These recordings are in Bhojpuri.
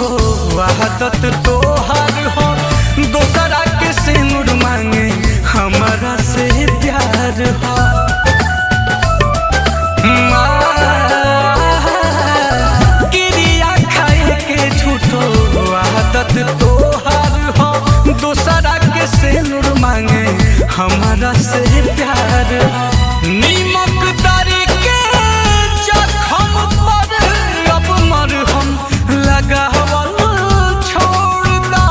झूठो आदत तोहार हो, दोसरा के सिंदूर मांगे हमारा से प्यार हो। क्रिया खाए के झूठो आदत तोहार हो, दोसरा के सिंदूर मांगे हमारा से प्यार हो। नीमक दारी के जख्म पर अब मरहम लगावल छोड़ दा।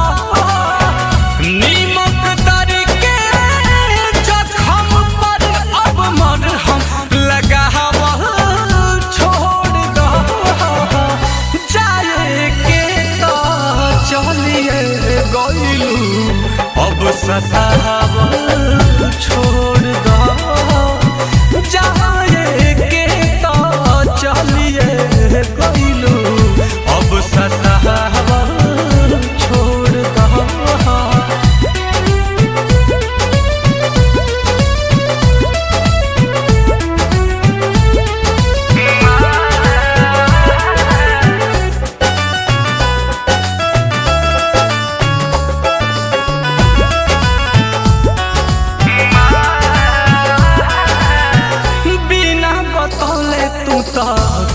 नीमक दारी के जख्म पर अब मरहम लगावल छोड़ दा। जाए के तो चलिए गइलू, अब सतावल छोड़ दा। जाए के तो चलिए गइलू, अब सतावल छोड़ दा।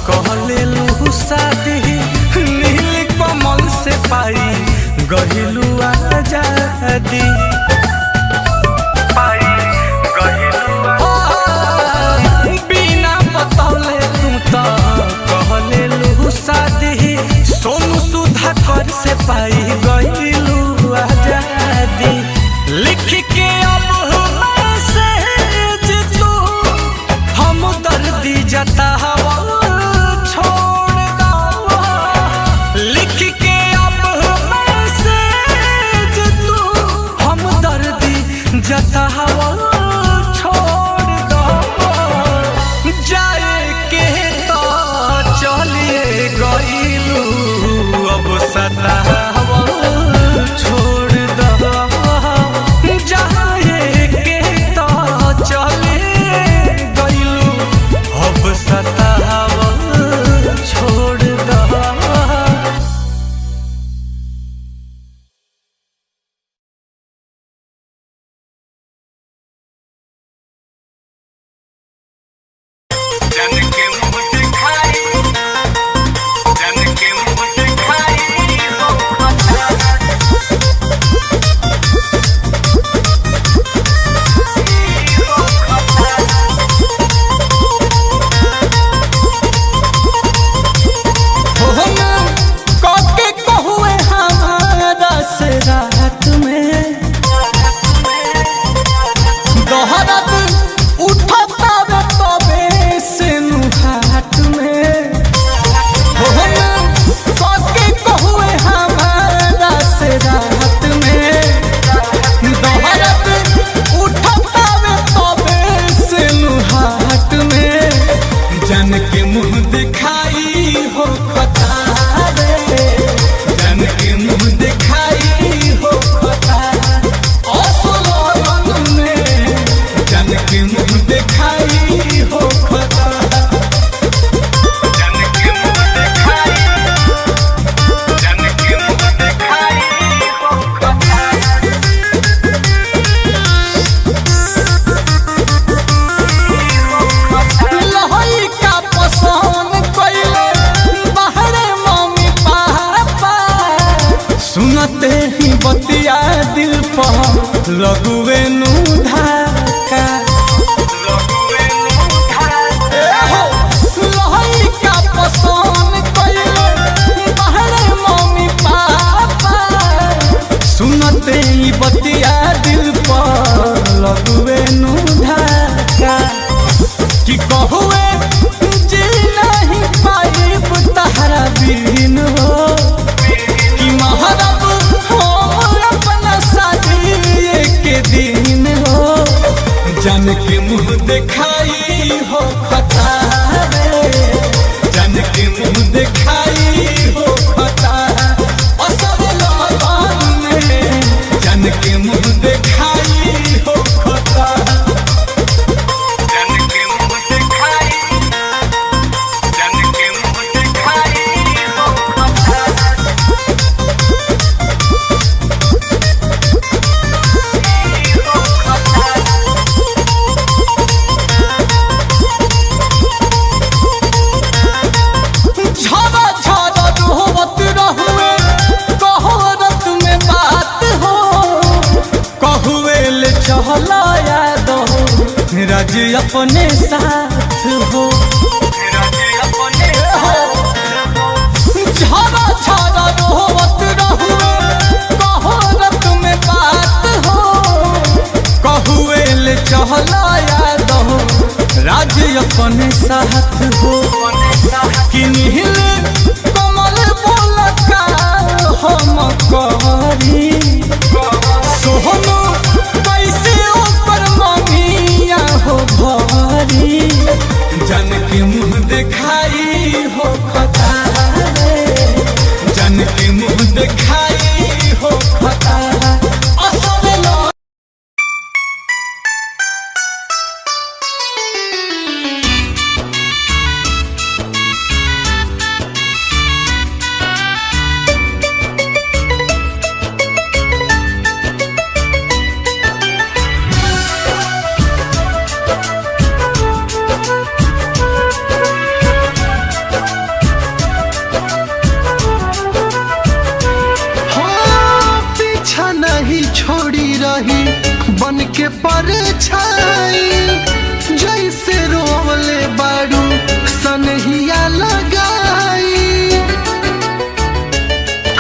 कहले लू शादी नील कमल से पाई गहिलू आजादी। बिना बतौले तू तो कहले लू शादी सोनू सुधाकर से पाई गहिलू आजादी। लिख के अब मैसेज तू हम दर्दी जता जतावल छोड़ दो। जाए के तो चलिए गइलू, अब सतावल छोड़ दो। जाए के तो चलिए गइलू, अब सतावल छोड़ दो। बतिया दिल पर लगुए नु धाका। लहइका पसंद कइले बाहरे मम्मी पापा, सुनते ही बतिया दिल पर लगुए नु धाका। कि कहुए जी नहीं पाइब तहरा बिन हो, कि महरब दिन हो। जान के मुँह दिखाई हो खता रे, जान के मुँह दिखाई हो खता। असल लगन में जान के मुँह दिखाई हो खता। जान के मुँह दिखाई, जान के मुँह दिखाई हो खता। राज अपने साथ हो झरा झरा रोवत रहुए कहरत में बात हो कहुए ले चहला याद हो राज अपने साथ हो कि नील कमल बोलका हम करी सोहनो कैसे ऊपर ममिया हो भरी जन के मुँह दिखाई हो खता जन के मुँह दिखाई हो खता छोड़ी रही बन के परछाई जैसे रोवले बारू सनहिया लगाई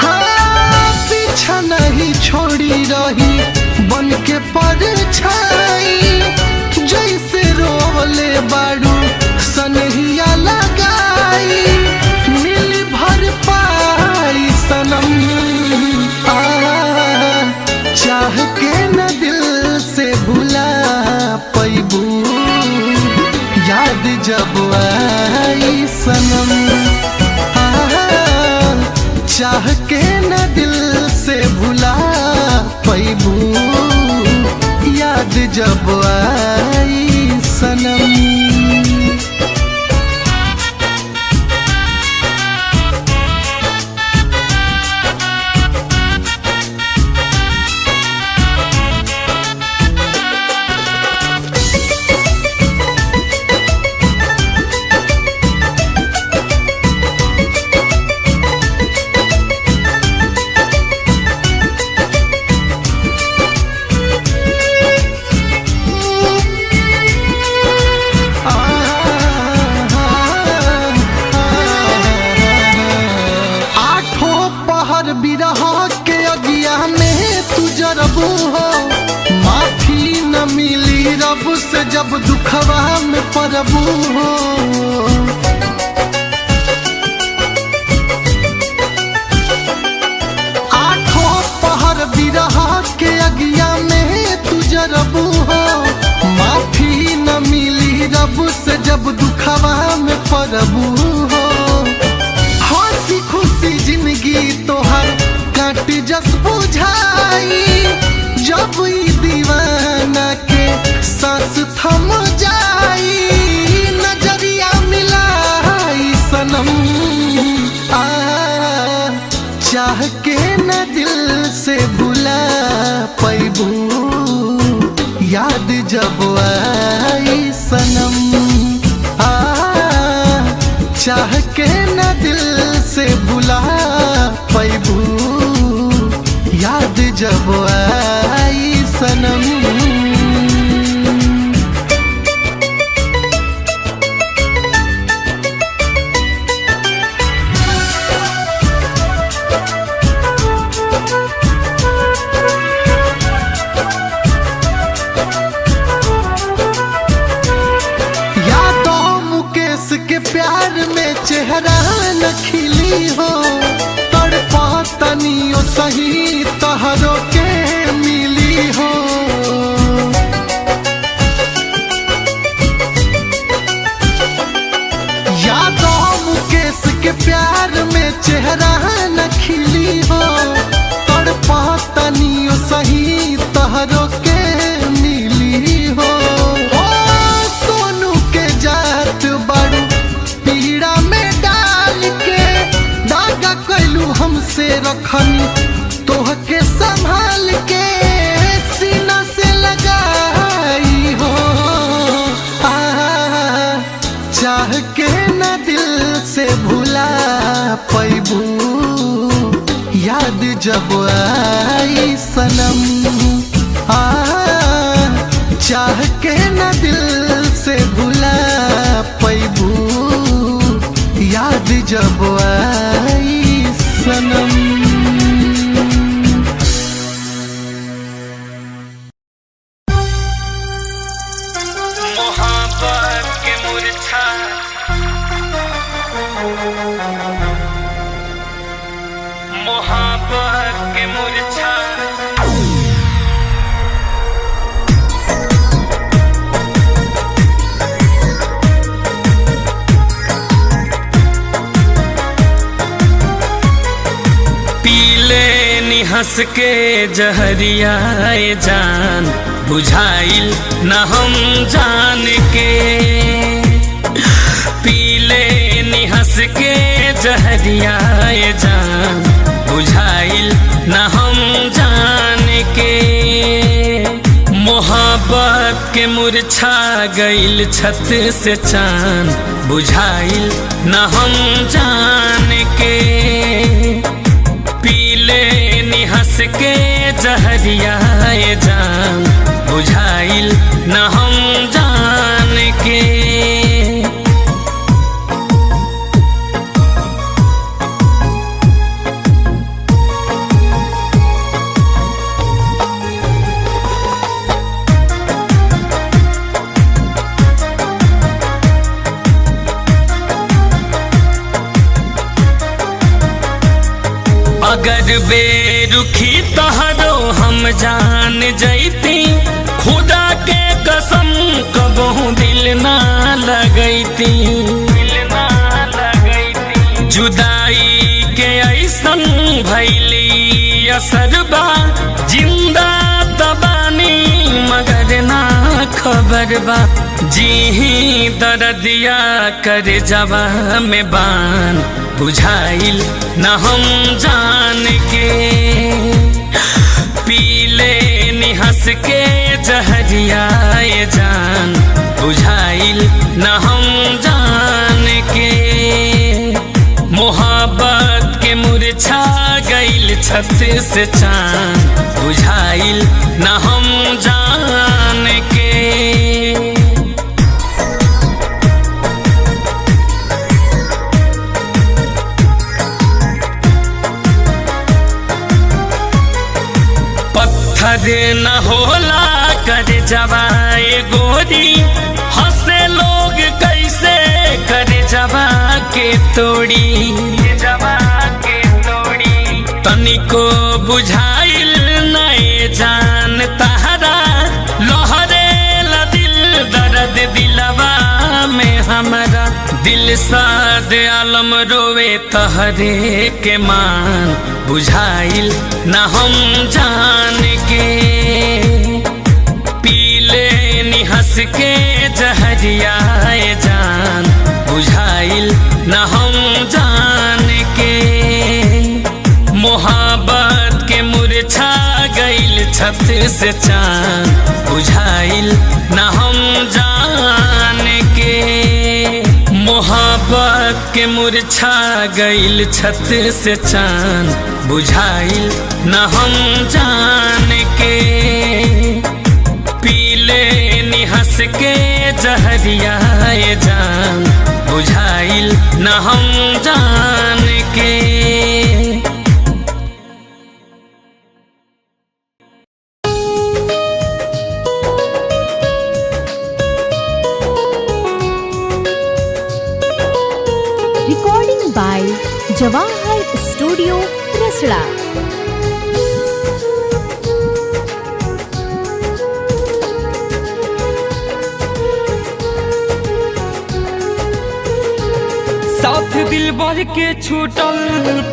हाँ पीछा नहीं छोड़ी रही बन के परछाई जैसे रोवले बारू सनहिया लगाई मिल भर पाई सनम चाह के न दिल से भुला पैबू याद जब आई सनम चाह के न दिल से भुला पैबू याद जब आई सनम बिरहा के अगिया में तू जरबू हो माफी न मिली रब से जब दुखवा में पड़बू हो आठों पहर बिरहा के अगिया में तू जरबू हो माफी न मिली रब से जब दुखवा में पड़बू हो हंसी खुशी जिंदगी तोहर काट जस बुझाई जब दीवाना के सांस थम जाई नजरिया मिलाई सनम चाह के न दिल से भुला पैबू याद जब आई सनम चाह के न दिल से भुला पैबू याद जब आई सनम के प्यार में चेहरा न खिली हो तड़पा तनियो सही तहरो के मिली हो यादों मुकेश के प्यार में चेहरा न खिली हो तड़पा तनियो सही तहरो के मिली हो सोनू के जात बड़ू पीड़ा में डाल के दागा कैलू हमसे रखनी तोह के संभाल के सीना से लगाई हो चाह के न दिल से भुला पैबू याद जब आई सनम चाह के न दिल जब आई सनम। मोहब्बत के मूर्छा मोहब्बत के मूर्छा पीले नी हंस के जहरियाए जान बुझाइल न हम जान के। पीले नी हंस के जहरियाए जान बुझाइल न हम जान के। मोहब्बत के मुरझा गइल छत से चांद बुझाइल न हम जान के। पीले नी हंस के जहरियाए जान बुझाइल न हम जान के। अगर बेरुखी तहरो हम जान जैती खुदा के कसम कबहू दिल ना लगैती। जुदाई के ऐसन भैली असरबा जिंदा तबानी मगर ना खबर बा। जी दर्दिया कर जवा में बान बुझाइल न हम जान के। पीले नी हंस के जहरियाए जान बुझाइल न हम जान के। मोहब्बत के मुरझा गइल छत से चांद बुझाइल न हम जान के। पत्थर न होला कर जवाए गोरी हंसे लोग कैसे कर जवा के तोड़ी। तनिको बुझाइल नए जान तहरा लहरे ला दिल दर्द दिलवा में हमारा। दिल साद आलम रोवे तहरे के मान बुझाइल न हम जान के। पीले नी हंस के जहरियाए जान बुझाइल न हम जान के। मोहब्बत के मुरझा गइल छत से चांद बुझाइल न हम जान के। मोहब्बत के मुरझा गइल छत से चांद बुझाइल न हम जान के। पीले नी हंस के जहरियाए जान बुझाइल न हम जान के। Recording by Jawahar Studio, Rasla. साथ दिल भर के छूटल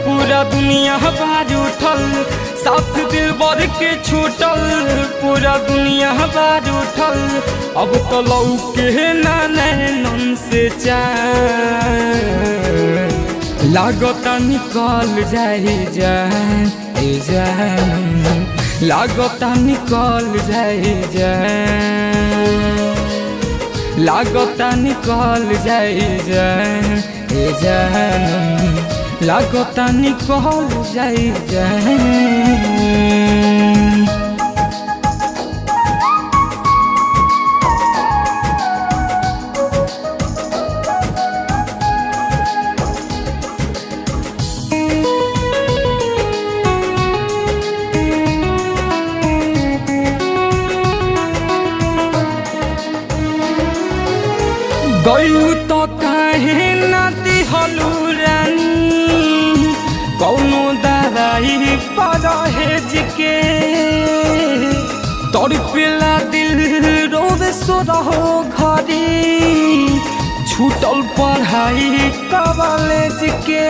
पूरा दुनिया बार उठल। साथ दिल भर के छूटल पूरा दुनिया बार उठल। अब तो लौके ना नैनन से चैन लागता निकल जाए जान ए जान। लागता निकल जाए जान। लागता निकल जाए जान ए जान। लागता निकल जाए जान। गयू तो काहे ना दिहलू रानी कौनो दराई परहेज के तोर पिला दिल रोवे सो रहो घरे छूटल पढ़ाई कॉलेज के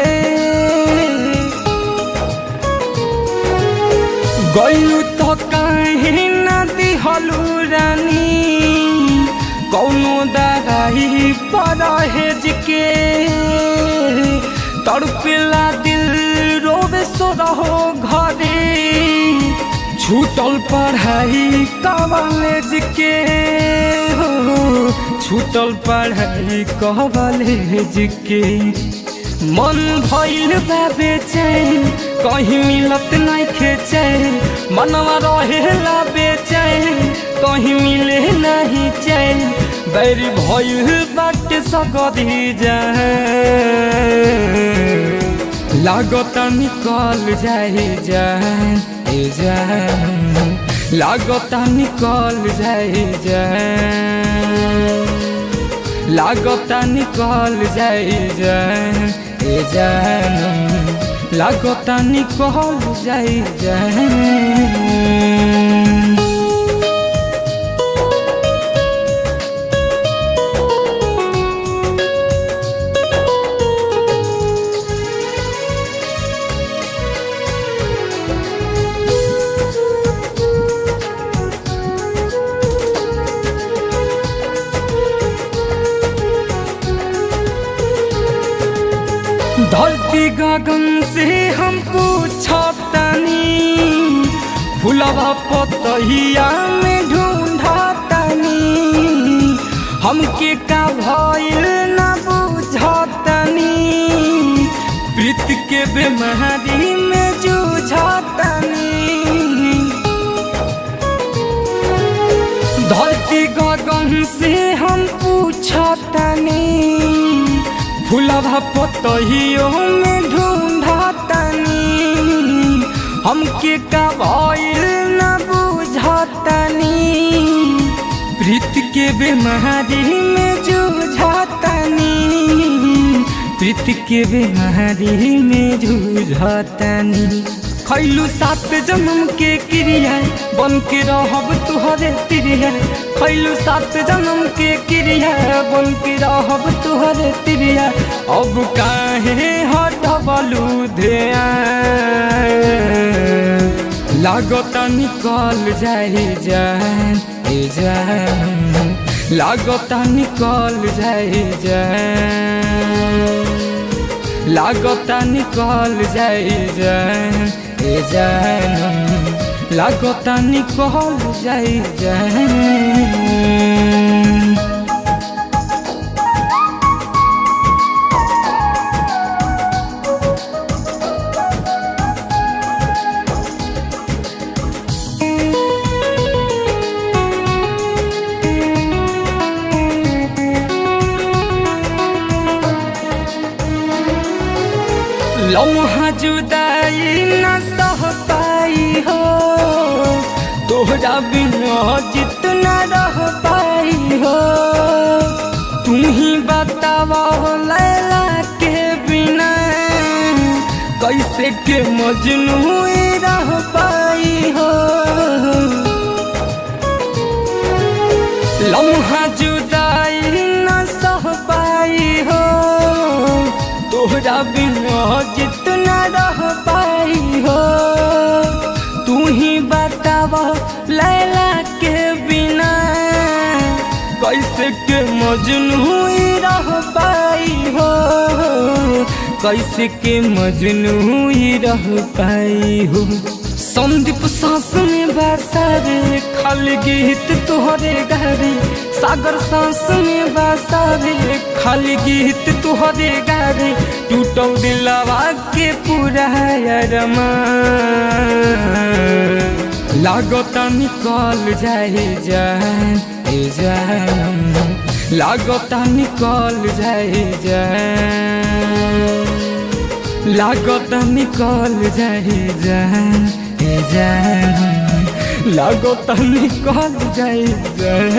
गयू तो काहे ना दिहलू रानी कौनो दराई परहेज के तड़पेला दिल रोवे सो रहो घरे छूटल पढ़ाई कॉलेज के हो छूटल पढ़ाई कॉलेज के मन भइल बा बेचैन कहीं मिलत नहीं चैन मनवा रहेला बेचैन कहीं मिले नहीं चैन बैरी भइल बाटे सगरी जाए लागता निकल जाए जान ए जान लागता निकल जाए जान लागता निकल जाए जान ए जान लागता निकल जाए जान धरती गगन से हम पूछतानी फुलवा पतहिया में ढूंढतानी हमके का भइल ना बुझतानी प्रीत के बेमारी में जूझतानी धरती गगन से हम पूछतानी फुलवा पतहियों में ढूंढतानी हमके का भइल ना बुझतानी प्रीत के बेमारी में जूझतानी प्रीत के बेमारी में जूझतानी खैलू 7 जन्म के क्रिया बन के रहब तुहरे तिरिया खैलू 7 जन्म के क्रिया बन के रहब तुहरे तिरिया अब काहे हटबलू ध्यान लागता निकल जाए जान ए जान लागता निकल जाए जान लागता निकल जाए जान ए जान लागता निकल जाए जान लम्हा जुदाई न सह पाई हो तोहरा बिना जितना रह पाई हो तुम ही बतावा लैला के बिना कैसे के मजनू रह पाई हो लम्हा जुदाई न सह पाई हो तोहरा बिना जितना रह पाई हो तू ही बतावा लैला के बिना कैसे के मजनू रह पाई हो कैसे के मजनू रह पाई हो संदीप सांस में बसावे खाली गीत तुहरे गावे सागर सांस में बसावे खाली गीत तुहरे गावे टूटल दिलवा के पूरा अरमान लागता निकल जाए जान ए जान लागता निकल जाए जान लागता निकल जाए जान ए जान लागता निकल जाए जान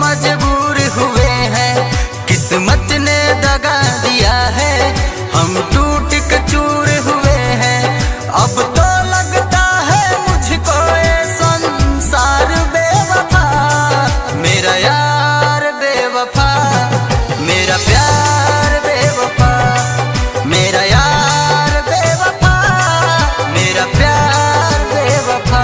मजबूर हुए हैं, किस्मत ने दगा दिया है, हम टूट के चूर हुए हैं। अब तो लगता है मुझको ये संसार बेवफा, मेरा यार बेवफा, मेरा प्यार बेवफा, मेरा यार बेवफा, मेरा प्यार बेवफा।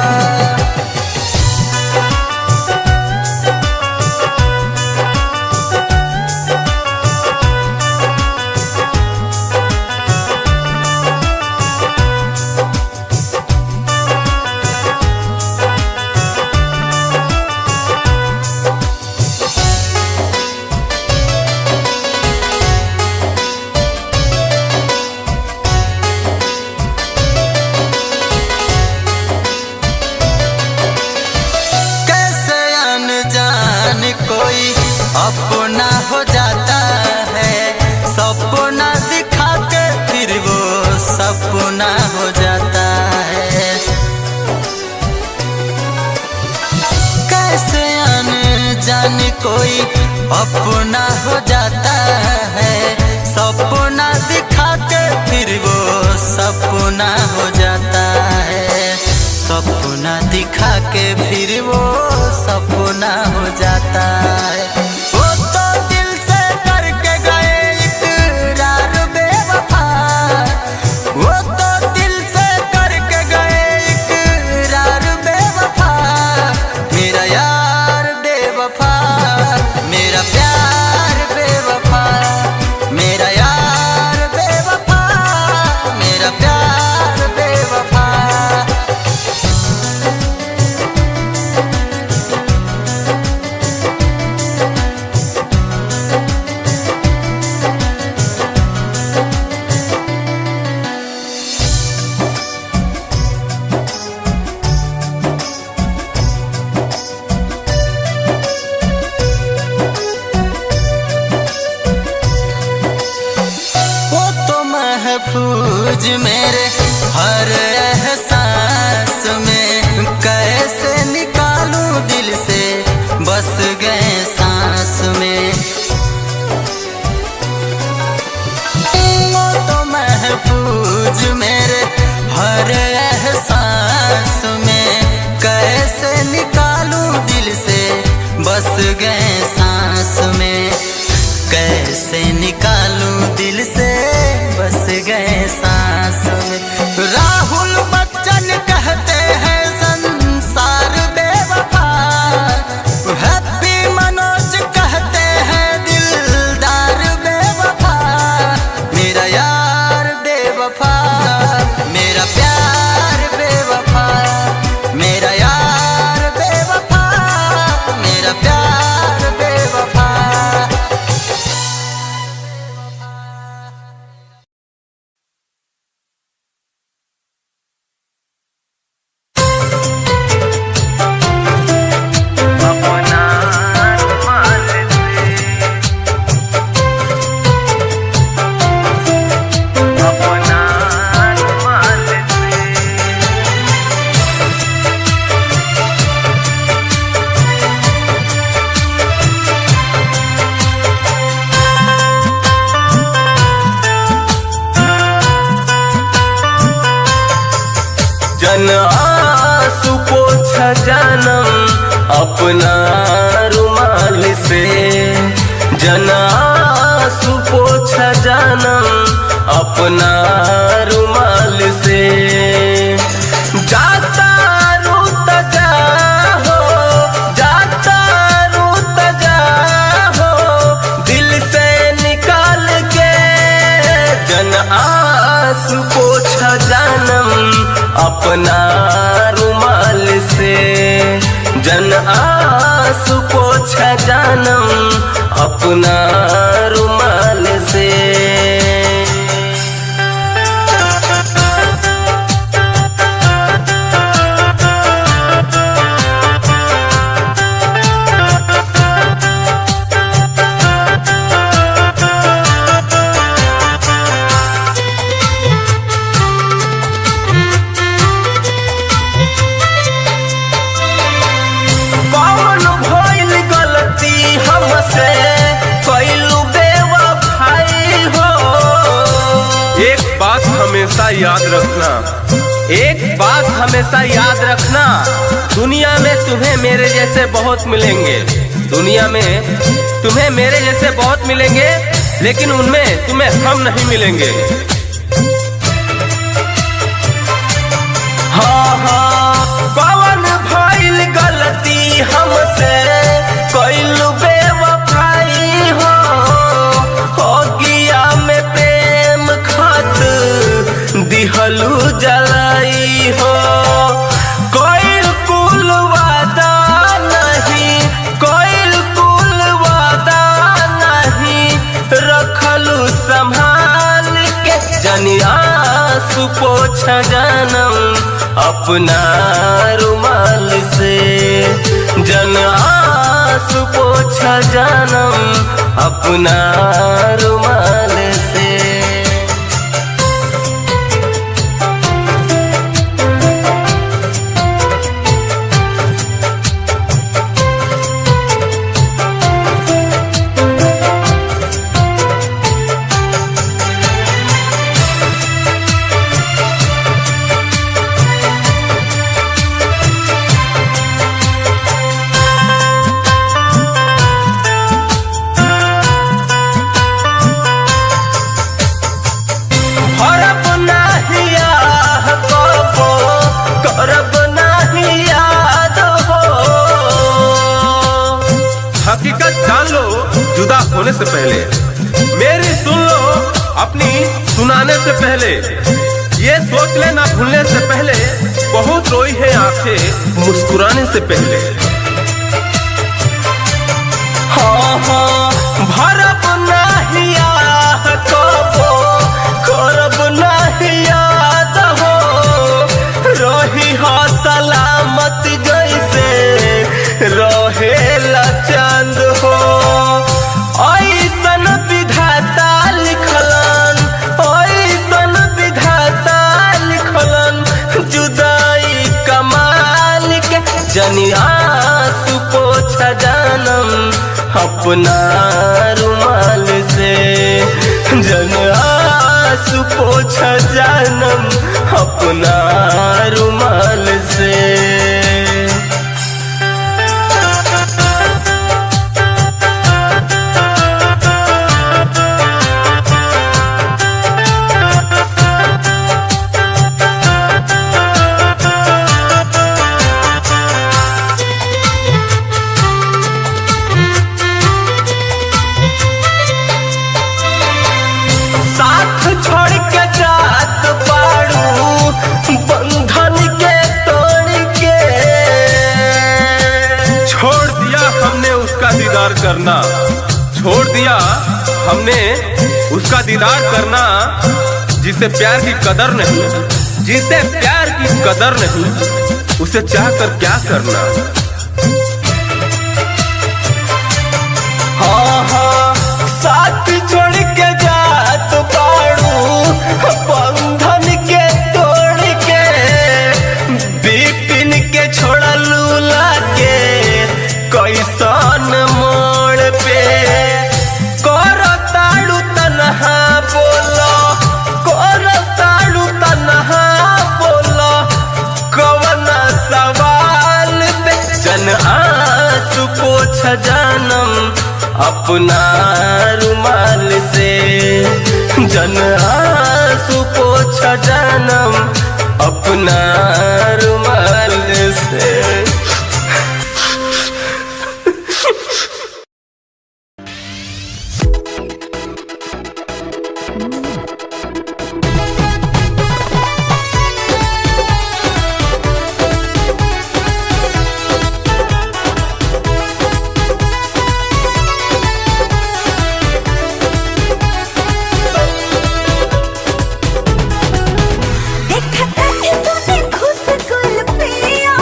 कोई अपना हो जाता है, सपना दिखा के फिर वो सपना हो जाता है। कैसे अनजान कोई अपना हो जाता है, सपना दिखा के फिर वो सपना हो जाता है, सपना दिखा के फिर वो सपना हो जाता है। वो तो दिल से करके गए इकरार बेवफा, वो तो दिल से करके गए इकरार बेवफा, मेरा यार बेवफा, मेरा प्यार बेवफा, मेरा यार बेवफा, मेरा प्यार बेवफा। महफूज मेरे हर एहसास में, कैसे निकालूं दिल से बस गए सांस में। वो तो महफूज मेरे हर एहसास में, कैसे निकालूं दिल से बस गए सांस में, कैसे निकालूं दिल से बस गए सांस में। राहुल बच्चन कहते हैं संसार बेवफा, हैप्पी मनोज कहते हैं दिलदार बेवफा, मेरा यार बेवफा, मेरा प्यार बेवफा, मेरा यार बेवफा, मेरा प्यार बेवफा। जन आंसू पोछा जानम अपना रुमाल से, जन आंसू पोछा जानम अपना रुमाल से। जाता रूत जा हो, जाता रूत जा हो, दिल से निकाल के जन आंसू पोछा जानम अपना रुमाल से, जन आंसू पोछा जानम अपना रुमाल से। हमेशा याद रखना, एक बात हमेशा याद रखना, दुनिया में तुम्हें मेरे जैसे बहुत मिलेंगे, दुनिया में तुम्हें मेरे जैसे बहुत मिलेंगे, लेकिन उनमें तुम्हें हम नहीं मिलेंगे। हाँ हाँ, कौन भइल गलती हमसे, कइलू बेवफाई हो गिया में प्रेम खत दिहलू जलाई हो। कोई कुल वादा नहीं, कोई कुल वादा नहीं, रखलू संभाल के जनिया सुपोछ जनम अपना रुमाल से, जन आंसू पोछा जनम अपना रुमाल से। हकीकत जान लो जुदा होने से पहले, मेरी सुन लो अपनी सुनाने से पहले, ये सोच लेना भूलने से पहले, बहुत रोई है आंखें मुस्कुराने से पहले। हाँ हाँ, भरब नहीं कबो, करब नहीं याद हो, रही हो सलामत जैसे रहेला चांद हो। ऐसन विधाता लिखलन, ऐसन विधाता लिखलन, जुदाई कमाल के जनिया सुपोछ जनम अपना रुमाल से, जनिया सुपोछ जनम अपना रुमाल से। करना छोड़ दिया हमने उसका दीदार करना, जिसे प्यार की कदर नहीं, जिसे प्यार की कदर नहीं, उसे चाह कर क्या करना। हाँ हाँ, साथ छोड़ के जात पाड़ू, बंधन के तोड़ के, बिपिन के छोड़लू लाके कैसन मोड़ पे, करताड़ू तन्हा बोलो, करताड़ू तन्हा बोलो, कवना सवाल पे जन आंसू पोछ जनम अपना रुमाल से, जन आंसू पोछ जनम अपना रुमाल से। देखता है तूने खुश गुल पिया,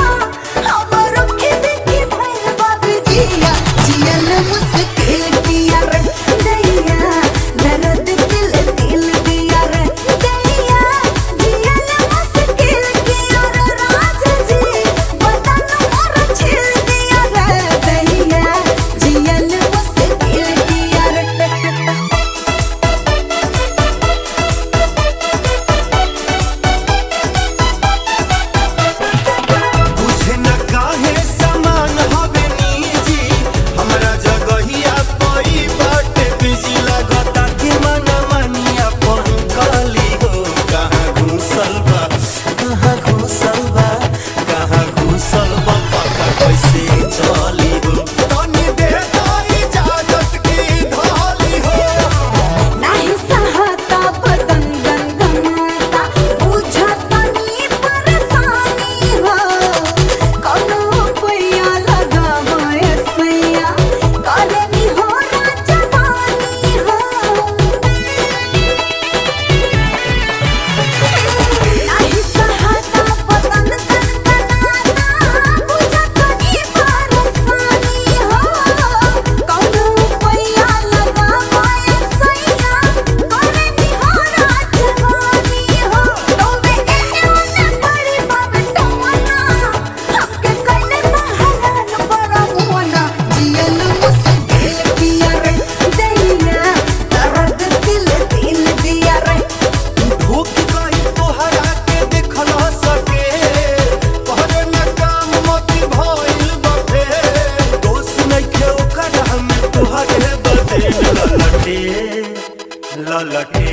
ललटे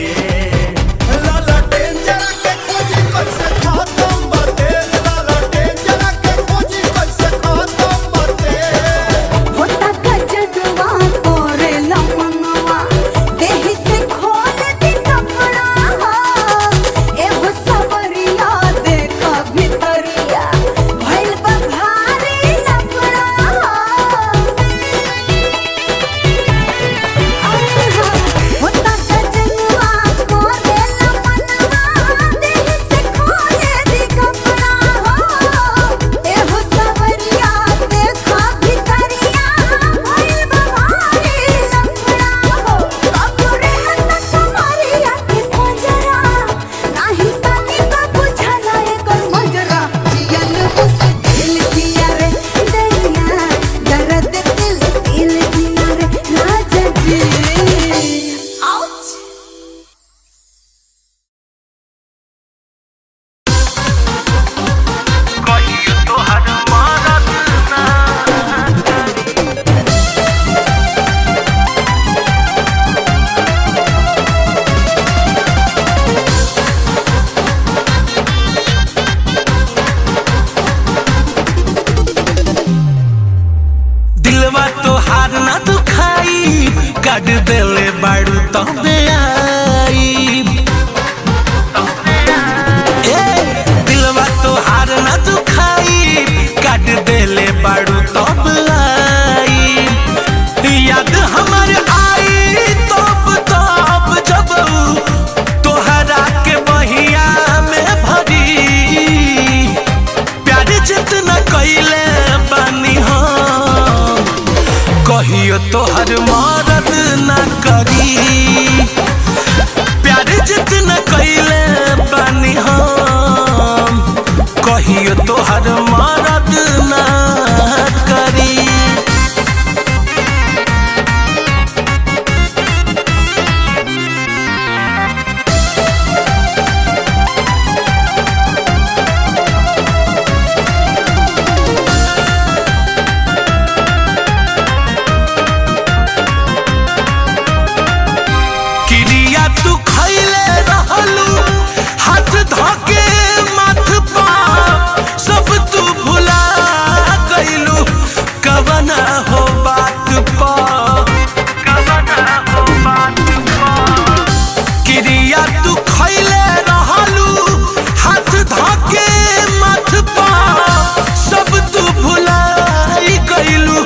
ललटेन जरा के खोजी कैसे खत्म बाटे ललटेन जरा के खोजी कैसे खत्म बाटे होता गजदवा तोरे लमनवा देहि से खोल दी कपड़ा एहो सबरिया देख भितरिया भइल बा भारी लफड़ा होता गजदवा तोरे लमनवा देहि से खोल दी कपड़ा एहो सबरिया देख भितरिया भइल बा भारी लफड़ा कबरे हत कमरिया के पंजरा नाही तनी का बुझला एकर मजरा जियन उस दिल दिया रे दरिया दर्द दिल दिल दिया रे राजा जी आउच दिलवा तो हार ना दुखाई काट देले बाड़ू तबे आई ए दिलवा तो हार ना दुखाई काट देले बाड़ू तब आई याद हमर आई तब तब जब तोहरा के बहिया में भरी प्यार जितना कइले बानी हम कहियो तोहर मदद ना करी प्यार जितना कइले बानी हम कहियो तोहर मदद ना करी किरिया तू खइले रहलू हाथ धके माथ पा सब तू भुला गइलू कवना हो बात पा कवना हो बात पा किरिया तू खइले रहलू हाथ धके माथ पा सब तू भुला गइलू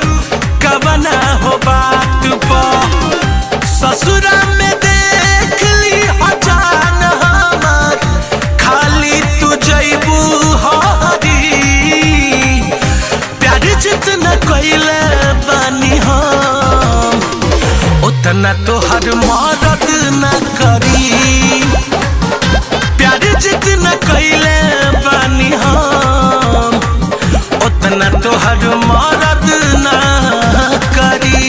कवना हो बात पा ससुरा में देख ली अचान हमार खाली तू जइबू हरी प्यार जितना कइले बानी हम उतना तोहर मदद ना करी प्यार जितना कइले बानी हम उतना तोहर मदद ना करी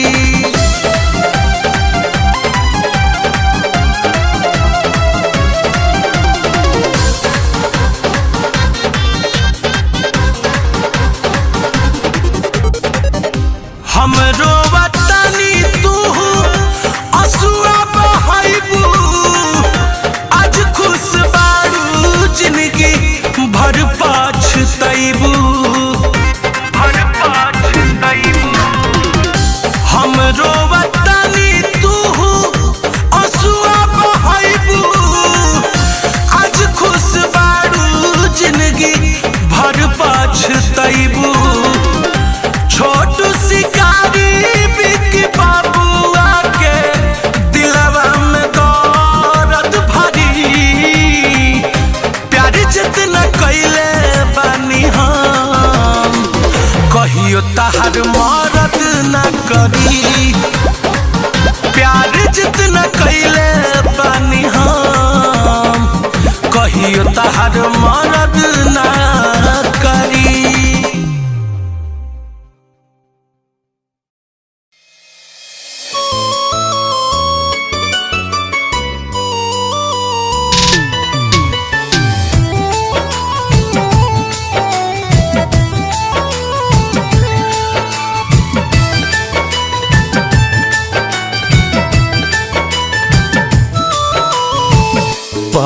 हमरो वतनी तू असुआ बहाइबू आज खुश बारू जिंदगी भर पछतैबू भर पछतैबू हमरो वतनी तू असुआ बहाइबू आज खुश बारू जिंदगी भर पछतैबू छोटू शिकारी बिकी बाबुआ के दिलवा में दर्द भरी प्यार जितना कइले बानी हम कहियो तहर मदद ना करी प्यार जितना कइले बानी हम कहियो तहर मदद ना करी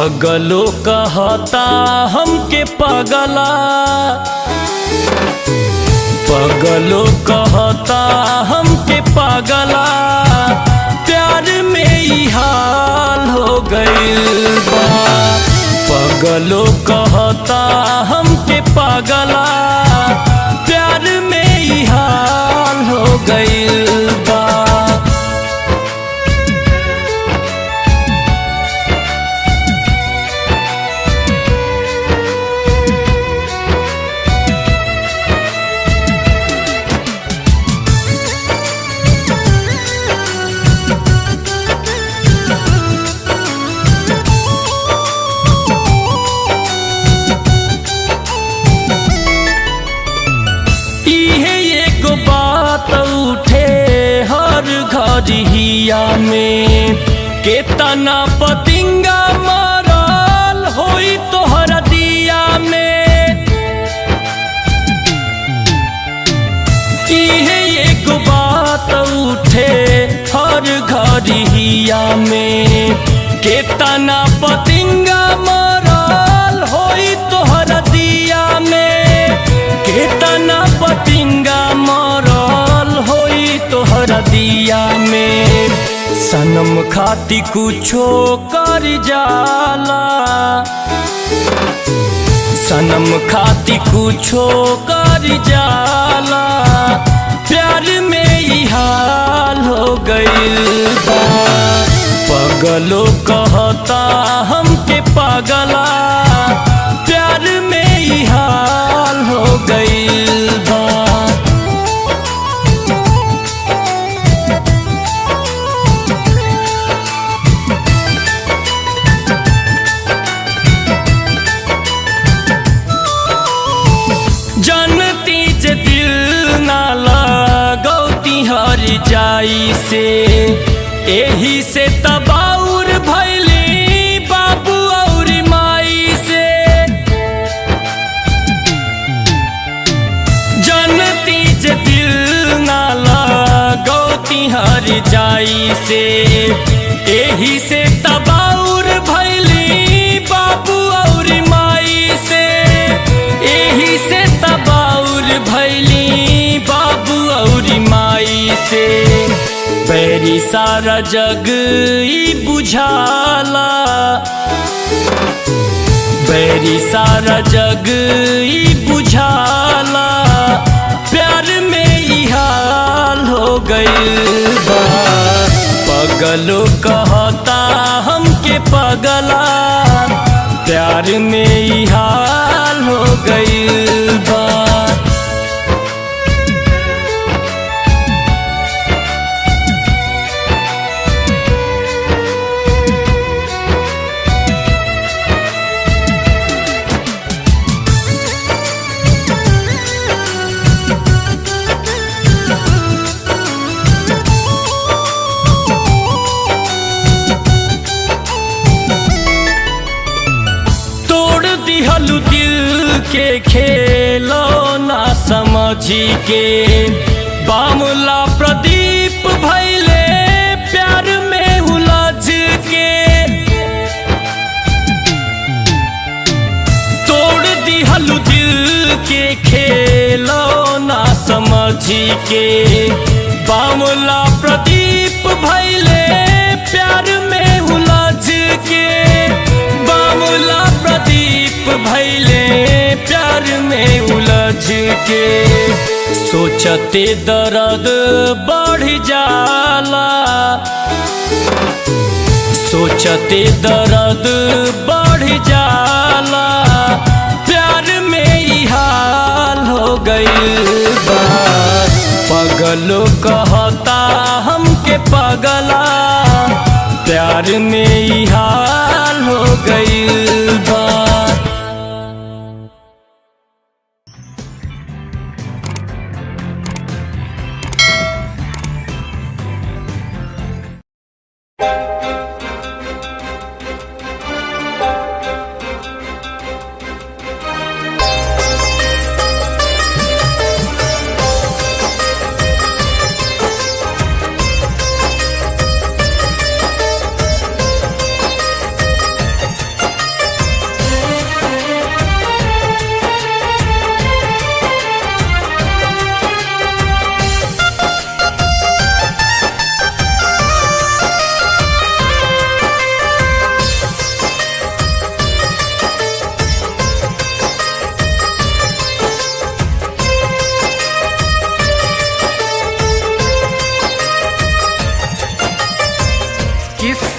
पगलो कहता हमके पगला, पगलो कहता हमके पगला, प्यार में ही हाल हो गइल बा। पगलो कहता हमके पगला, प्यार में ही हाल हो गइल बा। हिया में केतना पतिंगा मरल होई तोहरा दिया में। इहे एक बात उठे हर घरिया में, केतना पतिंगा मरल होई तोहरा दिया में, केतना पतिंगा मरल होई तोहरा दिया में। सनम खाती कुछो कर जाला, सनम खाती कुछो कर जाला, प्यार में ही हाल हो गइल बा। पगलो कहता हमके पगला, प्यार में ही हाल हो गइल बा। जाई से एही से तबाउर भैली बाबू और माई से। जनती जे दिल ना लगौती हर जाई से, एही से तबाउर भैली बाबू और माई से, एही से तबाउर भैली बाबू और माई से। बैरी सारा जग ई बुझाला, बैरी सारा जग ई बुझाला, प्यार में ही हाल हो गइल बा। पगलो कहता हमके पगला, प्यार में ही हाल हो गइल बा। दिहलु दिल के खेलो ना समझी के, बामुला प्रदीप भैले प्यार में उलझ के। तोड़ दिहलु दिल के खेलो ना समझी के, बामुला प्रदीप भैले प्यार में उलझ के, बामुला प्रदीप भैले प्यार में उलझ के। सोचते दर्द बढ़ जाला, सोचते दर्द बढ़ जाला, प्यार में ही हाल हो गइल बा। पगलो कहता हमके पगला, प्यार में ही हाल हो गइल बा।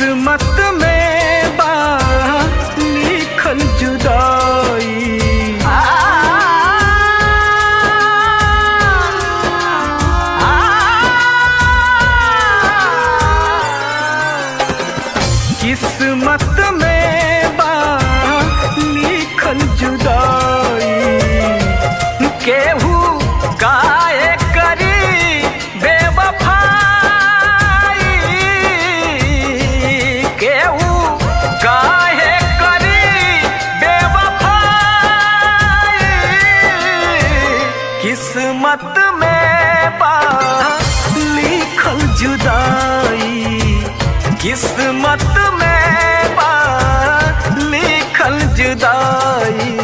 किस्मत में बा लिखल जुदाई। किस्मत में बा लिखल जुदाई। केहू काहे करी बेवफाई, केहू काहे करी बेवफाई। किस्मत में बा लिखल जुदाई। किस्मत में बा लिखल जुदाई।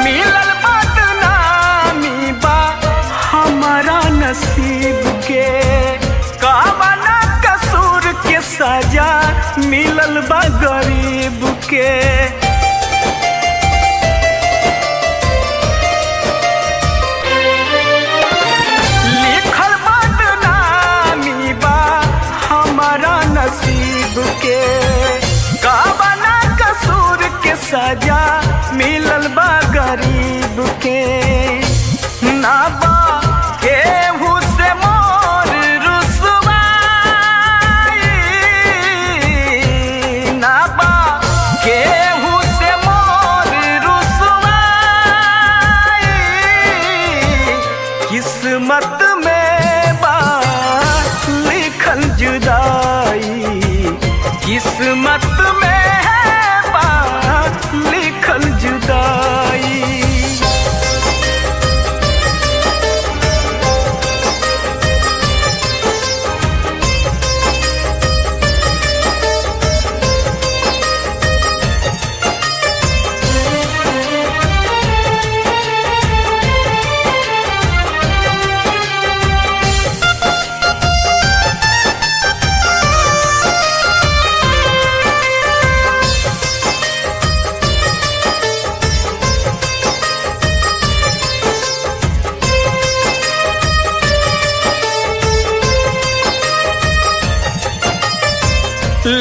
मिलल बदनामी बा हमारा नसीब के, कामना कसूर के सजा मिलल बा गरीब के। लिखल बदनामी बा हमारा नसीब के, कामना कसूर के सजा मिलल बा गरीब के। ना बा केहू से मोर रुसवाई, ना बा केहू से मोर रुसवाई। किस्मत में बा लिखल जुदाई। किस्मत में बा लिखल जुदाई।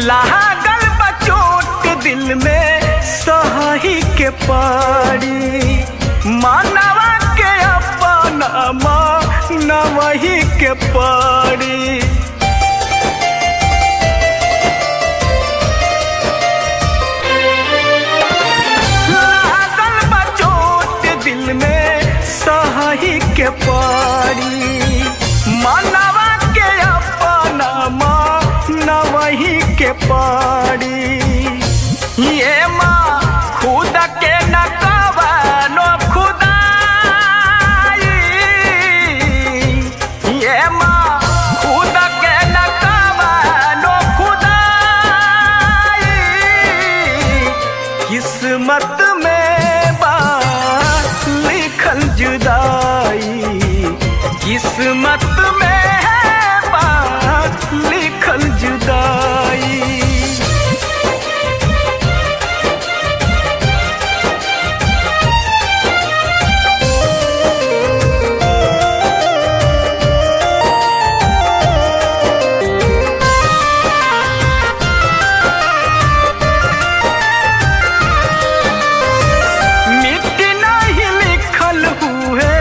लागल बचोट दिल में सही के पड़ी। मानवा के अपना नवही के पड़ी। लागल बचोट दिल में सही के पड़ी। मानवा के अपना नवही के पड़ी। ये माँ खुद के न कवनो खुदाई। ये माँ खुद के न कवनो खुदाई। किस्मत में बा लिखल जुदाई। किस्मत में बा लिखल जुदाई। मिट नहीं लिखल हुए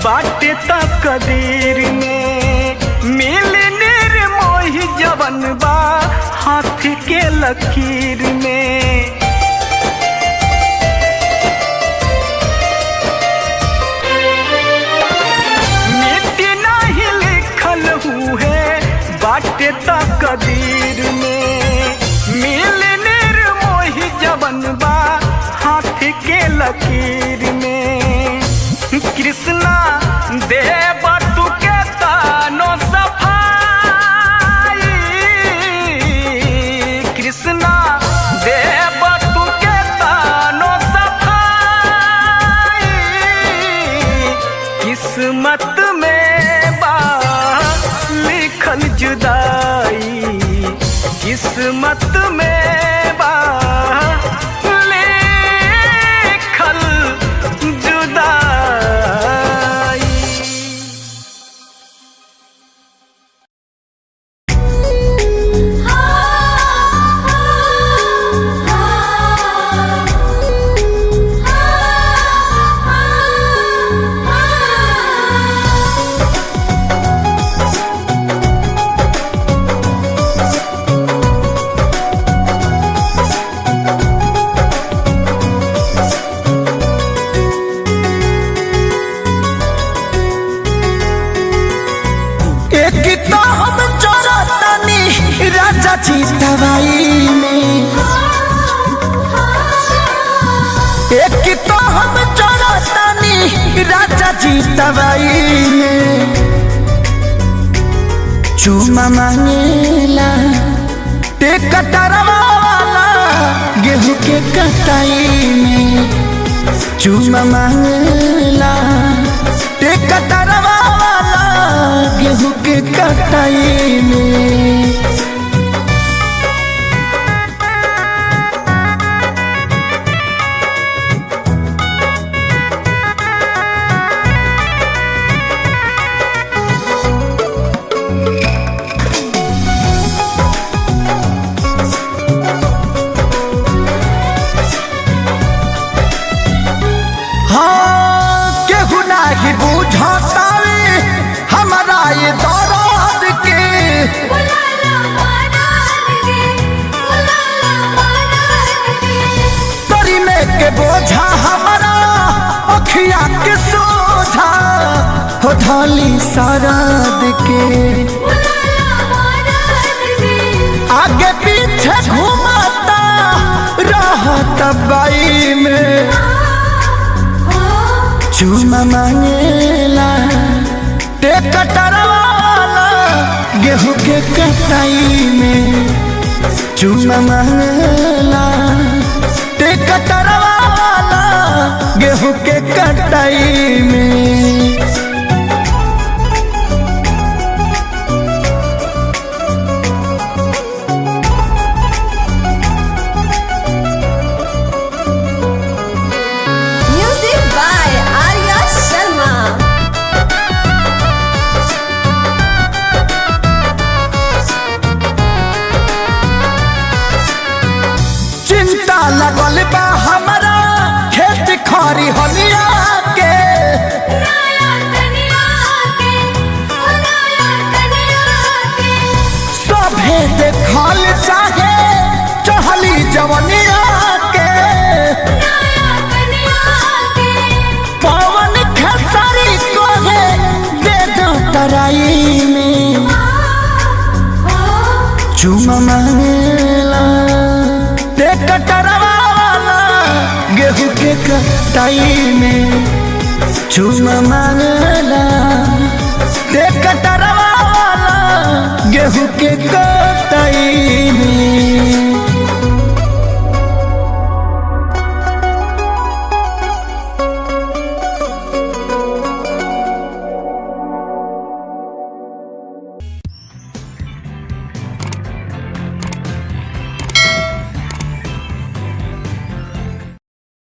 बाटे तकदीर में। मिल निर्मोही जवन बा हाथ के लकीर में। मिट नहीं लिखल हुए बाटे तकदीर में। मिल निर्मोही जवन बा हाथ के लकीर में। कृष्णा देव तू के तानो सफाई। कृष्णा देव तू के तानो सफाई। किस्मत में बा ऐसन जुदाई किस्मत में बा लिखल जुदाई। एक तो हम चोरतानी राजा जी दवाई में, एक तो हम चोरतानी राजा जी दवाई में। चूमा मांगेला ते कटरवा वाला गेहूं के कटाई में। चूमा मांगेला ते कटरवा वाला गेहूं के कटाई में। केहू नाही बुझतावे हमारा ये दर्द के। तरी में के बोझा हमारा अखिया के सोझा हो ढाली सरद के। आगे पीछे घूमता रहत बाई में। चूमा मांगेला ते कटरवा वाला गेहूं के कटाई में। चूमा मांगेला ते कटरवा वाला गेहूं के कटाई में। Music by Arya Sharma. चिंता लगल बा हमारा खेत खरी हलिया के। सभे देखल चाहे चहली जवनिया के। पवन खेसारी कोहे दे दो तराई में। चूमा मांगेला ते कटरवा वाला गेहूं के कटाई में। चूमा मांगेला